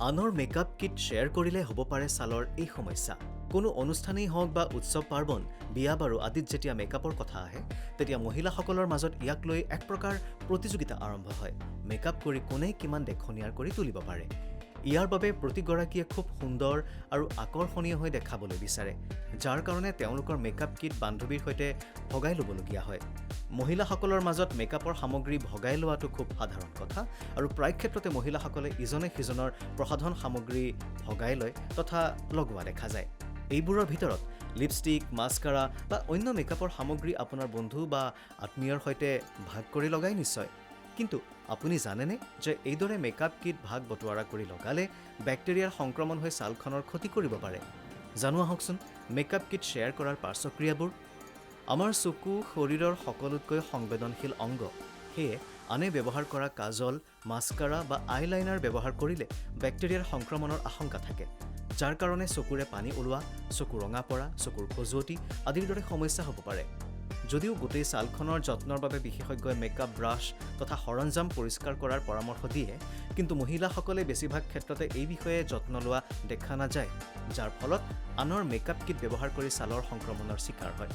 আনৰ makeup kit share কৰিলে হ'ব পাৰে ছালৰ এই সমস্যা। কোনো অনুষ্ঠানেই হওক বা উৎসৱ পাৰ্বণ, বিয়া বাৰু আদিত যেতিয়া মেকআপৰ কথা আহে, তেতিয়া মহিলাসকলৰ মাজত ইয়াক লৈ এক প্ৰকাৰ প্ৰতিযোগিতা আৰম্ভ হয়। মেকআপ কৰি কোনে কিমান দেখনীয়াৰ কৰি তুলিব পাৰে। ইয়াৰ বাবে প্ৰতিগৰাকীয়ে খুব সুন্দৰ আৰু আকৰ্ষণীয় হৈ দেখাবলৈ বিচাৰে, যাৰ কাৰণে তেওঁলোকৰ মেকআপ কিট বান্ধৱীৰ সৈতে ভগাই ল'বলগীয়া হয়। মহিলাসকলৰ মাজত মেকআপৰ সামগ্ৰী ভগাই লোৱাটো খুব সাধাৰণ কথা আৰু প্ৰায় ক্ষেত্ৰতে মহিলাসকলে ইজনে সিজনৰ প্ৰসাধন সামগ্ৰী ভগাই লয় তথা লগোৱা দেখা যায়। এইবোৰৰ ভিতৰত লিপষ্টিক, মাস্কাৰা বা অন্য মেকআপৰ সামগ্ৰী আপোনাৰ বন্ধু বা আত্মীয়ৰ সৈতে ভাগ কৰি লগাই নিশ্চয়। কিন্তু আপুনি জানেনে যে এইদৰে মেকআপ কিট ভাগ বতৰা কৰি লগালে বেক্টেৰিয়াৰ সংক্ৰমণ হৈ ছালখনৰ ক্ষতি কৰিব পাৰে? জানো আহকচোন মেকআপ কিট শ্বেয়াৰ কৰাৰ পাৰ্শ্বক্ৰিয়াবোৰ। আমাৰ চকু শৰীৰৰ সকলোতকৈ সংবেদনশীল অংগ। সেয়ে আনে ব্যৱহাৰ কৰা কাজল, মাস্কাৰা বা আইলাইনাৰ ব্যৱহাৰ কৰিলে বেক্টেৰিয়াৰ সংক্ৰমণৰ আশংকা থাকে, যাৰ কাৰণে চকুৰে পানী ওলোৱা, চকু ৰঙা পৰা, চকুৰ খজুৱতি আদিৰ দৰে সমস্যা হ'ব পাৰে। যদিও গোটেই ছালখনৰ যত্নৰ বাবে বিশেষজ্ঞই মেকআপ ব্ৰাছ তথা সৰঞ্জাম পৰিষ্কাৰ কৰাৰ পৰামৰ্শ দিয়ে, কিন্তু মহিলাসকলে বেছিভাগ ক্ষেত্ৰতে এই বিষয়ে যত্ন লোৱা দেখা নাযায়, যাৰ ফলত আনৰ মেকআপ কিট ব্যৱহাৰ কৰি ছালৰ সংক্ৰমণৰ চিকাৰ হয়।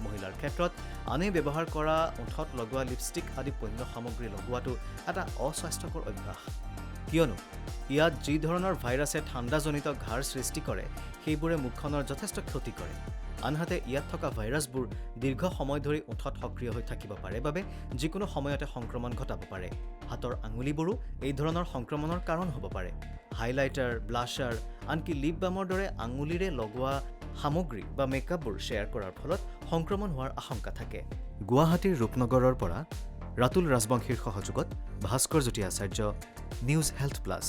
মহিলাৰ ক্ষেত্ৰত আনে ব্যৱহাৰ কৰা ওঠত লগোৱা লিপষ্টিক আদি পণ্য সামগ্ৰী লগোৱাটো এটা অস্বাস্থ্যকৰ অভ্যাস, কিয়নো ইয়াত যি ধৰণৰ ভাইৰাছে ঠাণ্ডাজনিত ঘাঁৰ সৃষ্টি কৰে সেইবোৰে মুখখনৰ যথেষ্ট ক্ষতি কৰে। আনহাতে ইয়াত থকা ভাইৰাছবোৰ দীৰ্ঘ সময় ধৰি ওঠত সক্ৰিয় হৈ থাকিব পাৰে বাবে যিকোনো সময়তে সংক্ৰমণ ঘটাব পাৰে। হাতৰ আঙুলিবোৰো এই ধৰণৰ সংক্ৰমণৰ কাৰণ হ'ব পাৰে। হাইলাইটাৰ, ব্লাছাৰ, আনকি লিপ বামৰ দৰে আঙুলিৰে লগোৱা সামগ্ৰী বা মেকআপবোৰ শ্বেয়াৰ কৰাৰ ফলত সংক্ৰমণ হোৱাৰ আশংকা থাকে। গুৱাহাটীৰ ৰূপনগৰৰ পৰা ৰাতুল ৰাজবংশীৰ সহযোগত ভাস্কৰ জ্যোতি আচাৰ্য, নিউজ হেল্থ প্লাছ।